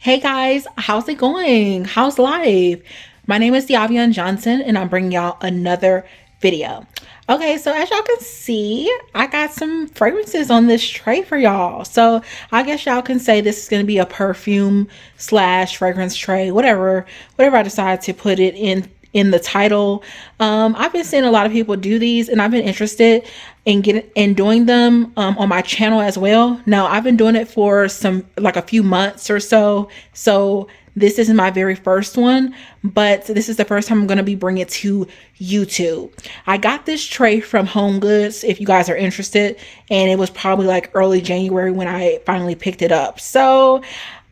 Hey guys, how's it going? How's life? My name is Diavion Johnson and I'm bringing y'all another video. Okay, so as y'all can see, I got some fragrances on this tray for y'all. So I guess y'all can say this is going to be a perfume slash fragrance tray, whatever I decide to put it in the title. I've been seeing a lot of people do these and I've been interested in getting and doing them on my channel as well. Now I've been doing it for a few months or so. So this is my very first one, but this is the first time I'm going to be bringing it to YouTube. I got this tray from Home Goods if you guys are interested, and it was probably like early January when I finally picked it up. So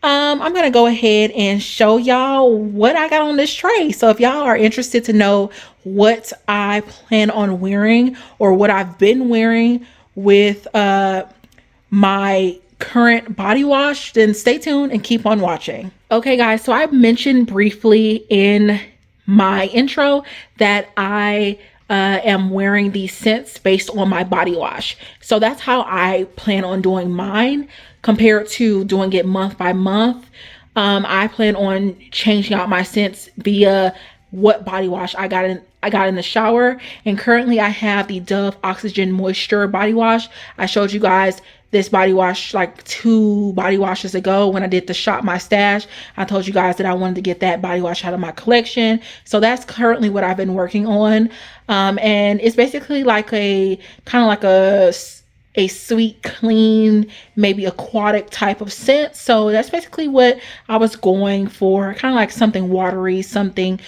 I'm gonna go ahead and show y'all what I got on this tray. So if y'all are interested to know what I plan on wearing or what I've been wearing with my current body wash, then stay tuned and keep on watching. Okay guys, so I mentioned briefly in my intro that I am wearing these scents based on my body wash. So that's how I plan on doing mine compared to doing it month by month. I plan on changing out my scents via what body wash I got in the shower. And currently I have the Dove Oxygen Moisture body wash. I showed you guys this body wash like 2 body washes ago when I did the Shop My Stash. I told you guys that I wanted to get that body wash out of my collection. So that's currently what I've been working on. And it's basically like a kind of like a sweet, clean, maybe aquatic type of scent. So that's basically what I was going for. Kind of like something watery, something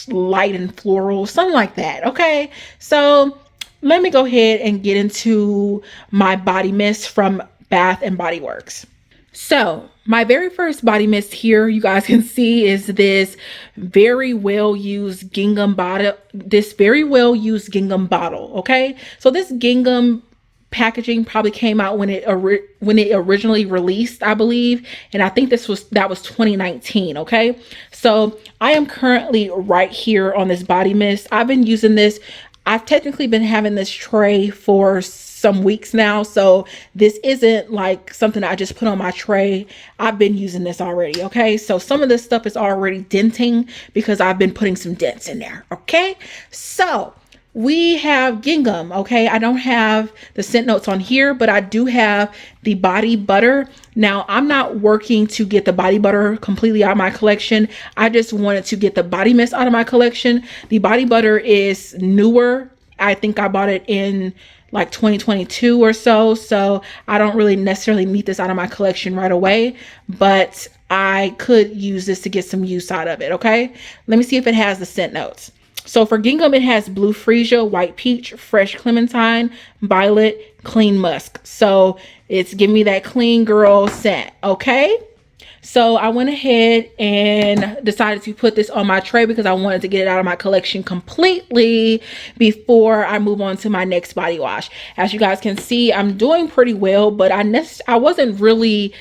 light and floral, something like that. Okay, so let me go ahead and get into my body mist from Bath and Body Works. So my very first body mist here, you guys can see, is this very well used gingham bottle. Okay, so this gingham packaging probably came out when it originally released, I believe, and I think that was 2019. Okay, so I am currently right here on this body mist. I've been using this. I've technically been having this tray for some weeks now, so this isn't like something I just put on my tray. I've been using this already. Okay, so some of this stuff is already denting because I've been putting some dents in there. Okay, so we have gingham. Okay, I don't have the scent notes on here, but I do have the body butter. Now I'm not working to get the body butter completely out of my collection. I just wanted to get the body mist out of my collection. The body butter is newer. I think I bought it in like 2022 or so. So I don't really necessarily need this out of my collection right away, but I could use this to get some use out of it. Okay, let me see if it has the scent notes. So for gingham, it has blue freesia, white peach, fresh clementine, violet, clean musk. So it's giving me that clean girl scent. Okay, so I went ahead and decided to put this on my tray because I wanted to get it out of my collection completely before I move on to my next body wash. As you guys can see, I'm doing pretty well, but it wasn't really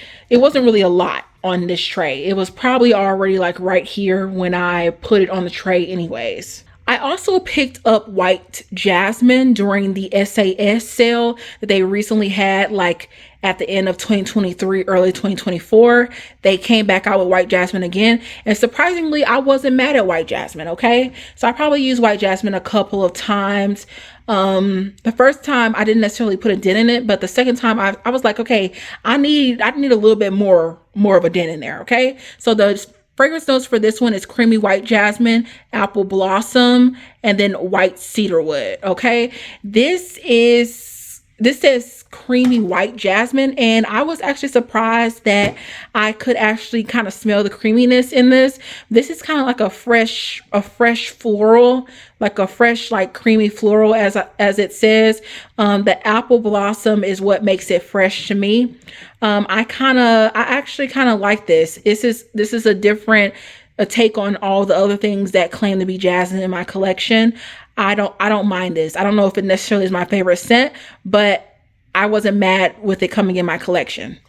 a lot on this tray. It was probably already like right here when I put it on the tray anyways. I also picked up White Jasmine during the SAS sale that they recently had, like at the end of 2023, early 2024. They came back out with White Jasmine again. And surprisingly, I wasn't mad at White Jasmine. Okay, so I probably used White Jasmine a couple of times. The first time I didn't necessarily put a dent in it, but the second time I was like, okay, I need a little bit more of a dent in there. Okay, so the fragrance notes for this one is creamy white jasmine, apple blossom, and then white cedarwood. Okay, this says creamy white jasmine, and I was actually surprised that I could actually kind of smell the creaminess in this. This is kind of like a fresh floral, like a fresh, like creamy floral, as it says. The apple blossom is what makes it fresh to me. I actually kind of like this. This is a take on all the other things that claim to be jasmine in my collection. I don't mind this. I don't know if it necessarily is my favorite scent, but I wasn't mad with it coming in my collection.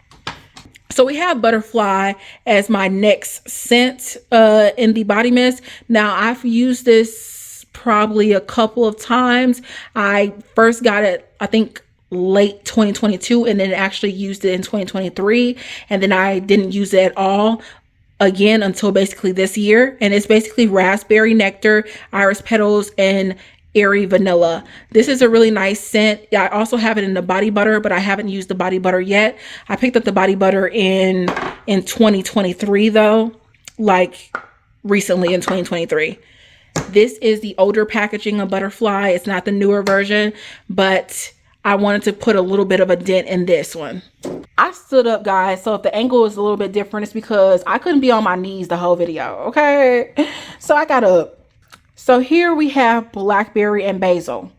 So we have Butterfly as my next scent in the body mist. Now I've used this probably a couple of times. I first got it, I think late 2022 and then actually used it in 2023, and then I didn't use it at all again until basically this year. And it's basically raspberry nectar, iris petals, and airy vanilla. This is a really nice scent. I also have it in the body butter, but I haven't used the body butter yet. I picked up the body butter in 2023 though, like recently in 2023. This is the older packaging of Butterfly. It's not the newer version, but I wanted to put a little bit of a dent in this one. I stood up, guys, so if the angle is a little bit different, it's because I couldn't be on my knees the whole video, okay? So I got up. So here we have blackberry and basil.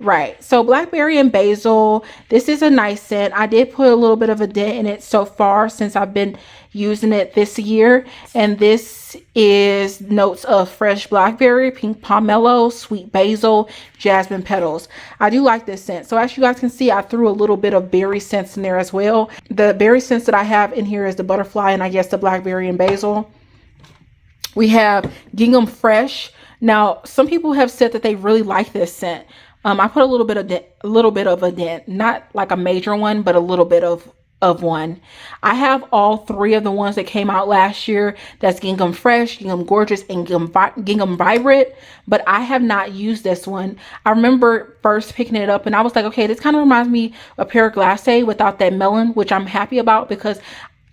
Right, so blackberry and basil, this is a nice scent. I did put a little bit of a dent in it so far since I've been using it this year. And this is notes of fresh blackberry, pink pomelo, sweet basil, jasmine petals. I do like this scent. So as you guys can see, I threw a little bit of berry scents in there as well. The berry scents that I have in here is the butterfly and I guess the blackberry and basil. We have gingham fresh. Now, some people have said that they really like this scent. I put a little bit of a dent, not like a major one, but a little bit of one. I have all three of the ones that came out last year. That's Gingham Fresh, Gingham Gorgeous, and Gingham Vibrant, but I have not used this one. I remember first picking it up and I was like, okay, this kind of reminds me of Pear Glacé without that melon, which I'm happy about, because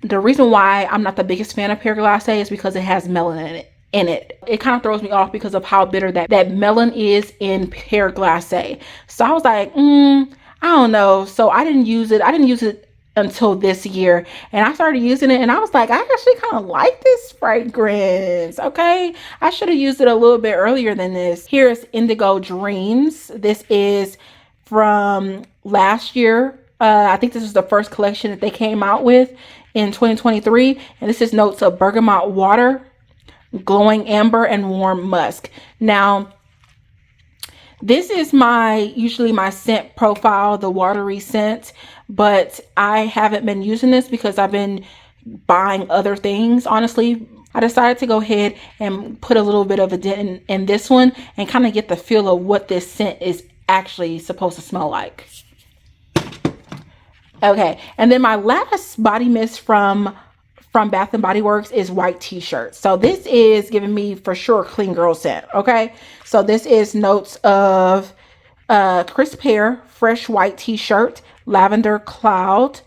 the reason why I'm not the biggest fan of Pear Glacé is because it has melon in it. It kind of throws me off because of how bitter that melon is in Pear Glacé. So I was like, I don't know. So I didn't use it. I didn't use it until this year, and I started using it and I was like, I actually kind of like this fragrance. Okay, I should have used it a little bit earlier than this. Here's Indigo Dreams. This is from last year. I think this is the first collection that they came out with in 2023, and this is notes of bergamot water, glowing amber, and warm musk. Now, this is usually my scent profile, the watery scent, but I haven't been using this because I've been buying other things. Honestly, I decided to go ahead and put a little bit of a dent in this one and kind of get the feel of what this scent is actually supposed to smell like. Okay, and then my last body mist from Bath and Body Works is White T-shirt. So this is giving me for sure clean girl scent. Okay, so this is notes of crisp hair, fresh white T-shirt, lavender cloud,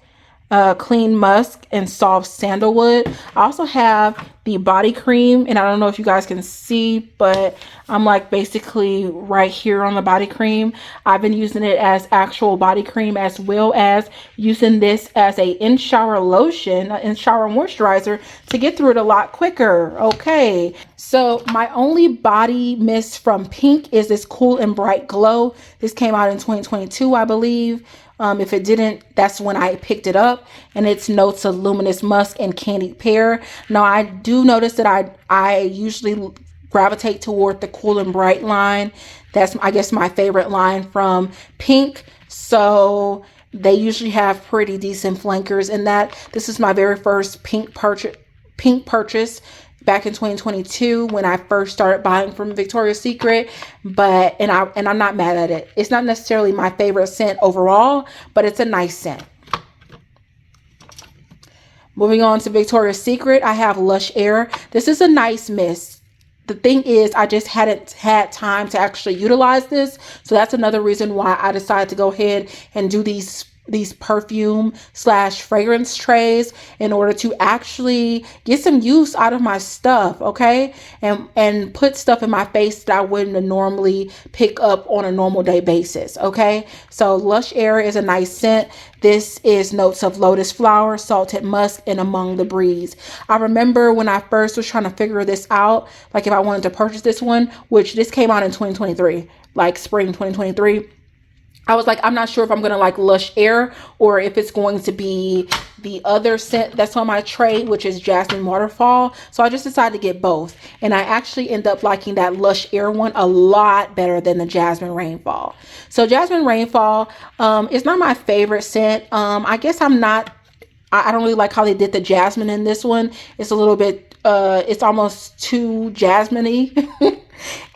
clean musk, and soft sandalwood. I also have the body cream, and I don't know if you guys can see, but I'm like basically right here on the body cream. I've been using it as actual body cream, as well as using this as a in-shower lotion, in-shower moisturizer, to get through it a lot quicker. Okay, so my only body mist from Pink is this Cool and Bright Glow. This came out in 2022, I believe. If it didn't, that's when I picked it up, and it's notes of luminous musk and candied pear. Now, I do notice that I usually gravitate toward the Cool and Bright line. That's, I guess, my favorite line from Pink. So they usually have pretty decent flankers in that. This is my very first Pink purchase back in 2022 when I first started buying from Victoria's Secret, and I'm not mad at it. It's not necessarily my favorite scent overall, but it's a nice scent. Moving on to Victoria's Secret, I have Lush Air. This is a nice mist. The thing is, I just hadn't had time to actually utilize this, so that's another reason why I decided to go ahead and do these perfume / fragrance trays in order to actually get some use out of my stuff, okay, and put stuff in my face that I wouldn't normally pick up on a normal day basis. Okay, so Lush Air is a nice scent. This is notes of lotus flower, salted musk, and among the breeze. I remember when I first was trying to figure this out, like if I wanted to purchase this one, which this came out in 2023, like spring 2023. I was like, I'm not sure if I'm going to like Lush Air or if it's going to be the other scent that's on my tray, which is Jasmine Waterfall. So I just decided to get both. And I actually end up liking that Lush Air one a lot better than the Jasmine Rainfall. So Jasmine Rainfall is not my favorite scent. I guess I don't really like how they did the jasmine in this one. It's a little bit, it's almost too jasmine-y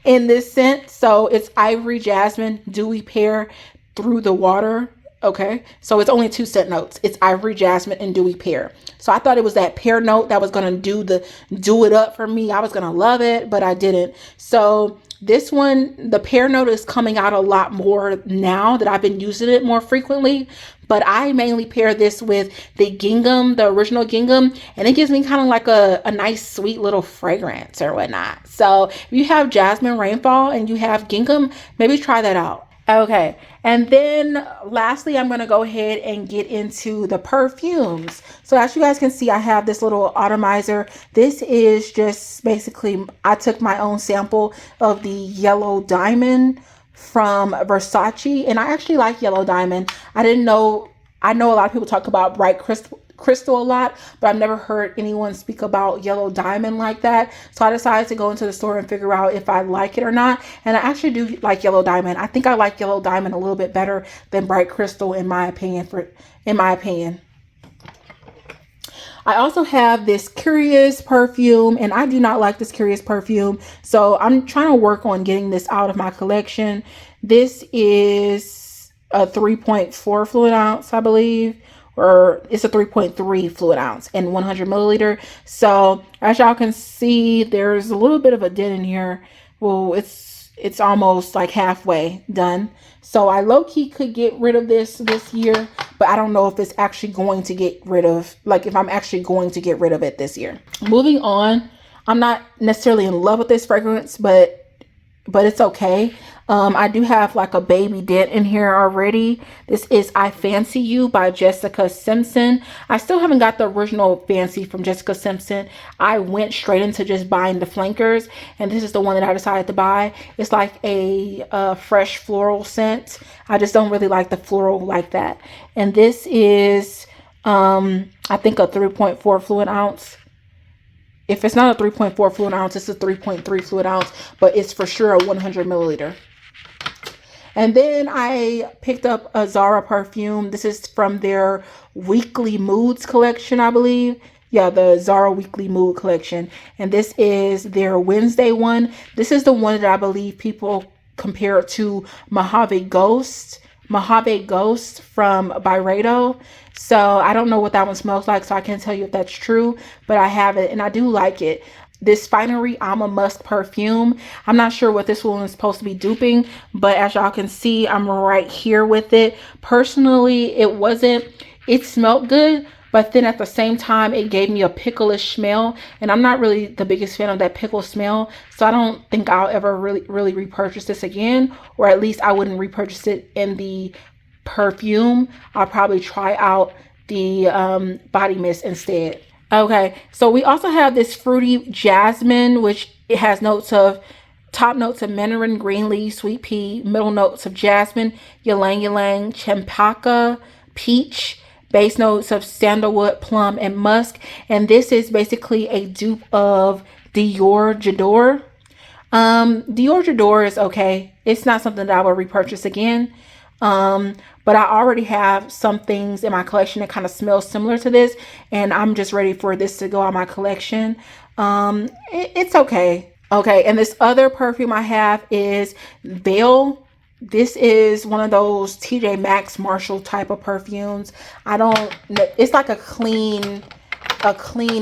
in this scent. So it's Ivory Jasmine, Dewy Pear, Through the Water. Okay, so it's only 2 scent notes. It's ivory, jasmine, and dewy pear. So I thought it was that pear note that was gonna do it up for me. I was gonna love it, but I didn't. So this one, the pear note is coming out a lot more now that I've been using it more frequently. But I mainly pair this with the gingham, the original gingham, and it gives me kind of like a nice sweet little fragrance or whatnot. So if you have jasmine rainfall and you have gingham, maybe try that out. Okay, and then lastly, I'm gonna go ahead and get into the perfumes. So as you guys can see, I have this little atomizer. This is just basically, I took my own sample of the Yellow Diamond from Versace, and I actually like Yellow Diamond. I know a lot of people talk about Bright Crystal a lot, but I've never heard anyone speak about Yellow Diamond like that. So I decided to go into the store and figure out if I like it or not. And I actually do like Yellow Diamond. I think I like Yellow Diamond a little bit better than Bright Crystal in my opinion. I also have this Curious perfume, and I do not like this Curious perfume. So I'm trying to work on getting this out of my collection. This is a 3.4 fluid ounce, I believe, or it's a 3.3 fluid ounce and 100 milliliter. So as y'all can see, there's a little bit of a dent in here. Well, it's almost like halfway done. So I low-key could get rid of this year, but I don't know if it's actually going to get rid of, like if I'm actually going to get rid of it this year. Moving on, I'm not necessarily in love with this fragrance, but it's okay. I do have like a baby dent in here already. This is I Fancy You by Jessica Simpson. I still haven't got the original Fancy from Jessica Simpson. I went straight into just buying the flankers, and this is the one that I decided to buy. It's like a fresh floral scent. I just don't really like the floral like that. And this is I think a 3.4 fluid ounce. If it's not a 3.4 fluid ounce, it's a 3.3 fluid ounce, but it's for sure a 100 milliliter. And then I picked up a Zara perfume. This is from their Weekly Moods collection, I believe. Yeah, the Zara Weekly Mood collection. And this is their Wednesday one. This is the one that I believe people compare it to Mojave Ghost from Byredo. So I don't know what that one smells like, so I can't tell you if that's true, but I have it and I do like it. This Finery Alma Musk perfume, I'm not sure what this one is supposed to be duping, but as y'all can see, I'm right here with it. Personally, it smelled good, but then at the same time, it gave me a picklish smell, and I'm not really the biggest fan of that pickle smell, so I don't think I'll ever really repurchase this again, or at least I wouldn't repurchase it in the perfume. I'll probably try out the body mist instead. Okay, so we also have this Fruity Jasmine, which it has top notes of mandarin, green leaf, sweet pea, middle notes of jasmine, ylang ylang, champaca, peach, base notes of sandalwood, plum, and musk. And this is basically a dupe of Dior J'adore. Dior J'adore is okay. It's not something that I will repurchase again. But I already have some things in my collection that kind of smell similar to this, and I'm just ready for this to go on my collection. It's okay. Okay, and this other perfume I have is Veil. This is one of those TJ Maxx Marshall type of perfumes. It's like a clean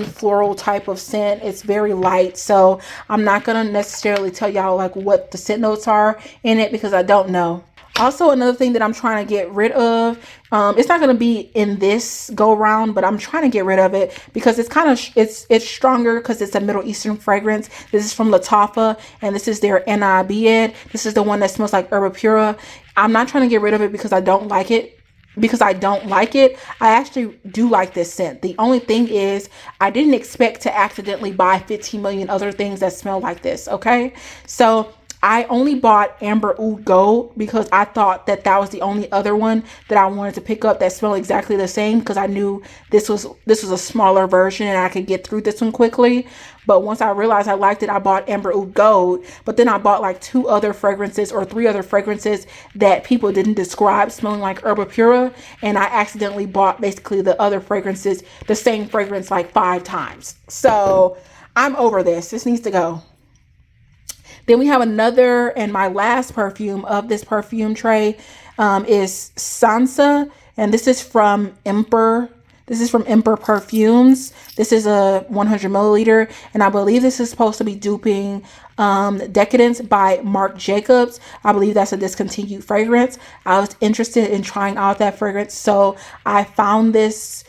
floral type of scent. It's very light, so I'm not gonna necessarily tell y'all like what the scent notes are in it because I don't know. Also, another thing that I'm trying to get rid of, it's not going to be in this go round, but I'm trying to get rid of it because it's kind of, it's stronger because it's a Middle Eastern fragrance. This is from Lattafa, and this is their Ana Bied. This is the one that smells like Herba Pura. I'm not trying to get rid of it because I don't like it. I actually do like this scent. The only thing is I didn't expect to accidentally buy 15 million other things that smell like this. Okay, so I only bought Amber Oud Gold because I thought that was the only other one that I wanted to pick up that smelled exactly the same, because I knew this was a smaller version and I could get through this one quickly. But once I realized I liked it, I bought Amber Oud Gold. But then I bought like 2 other fragrances or 3 other fragrances that people didn't describe smelling like Herba Pura, and I accidentally bought basically the other fragrances, the same fragrance, like 5 times. So I'm over this. This needs to go. Then we have another, and my last perfume of this perfume tray. is Sansa, and this is from Emperor. This is from Emperor Perfumes. This is a 100 milliliter, and I believe this is supposed to be duping Decadence by Marc Jacobs. I believe that's a discontinued fragrance. I was interested in trying out that fragrance, so I found this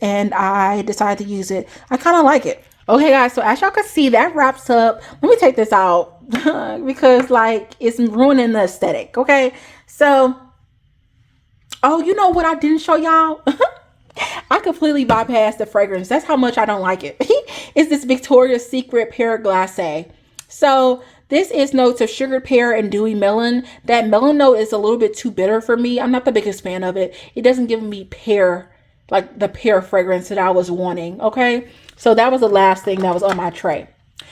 and I decided to use it. I kind of like it. Okay guys, so as y'all can see, that wraps up. Let me take this out because like it's ruining the aesthetic. Okay, so oh, you know what I didn't show y'all? I completely bypassed the fragrance. That's how much I don't like it. It's this Victoria's Secret Pear Glacé. So this is notes of sugared pear and dewy melon. That melon note is a little bit too bitter for me. I'm not the biggest fan of it. It doesn't give me pear, like the pear fragrance that I was wanting. Okay, so that was the last thing that was on my tray.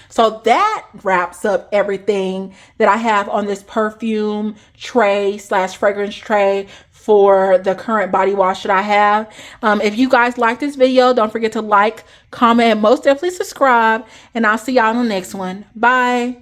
So that wraps up everything that I have on this perfume tray slash fragrance tray for the current body wash that I have. If you guys like this video, don't forget to like, comment, and most definitely subscribe. And I'll see y'all in the next one. Bye.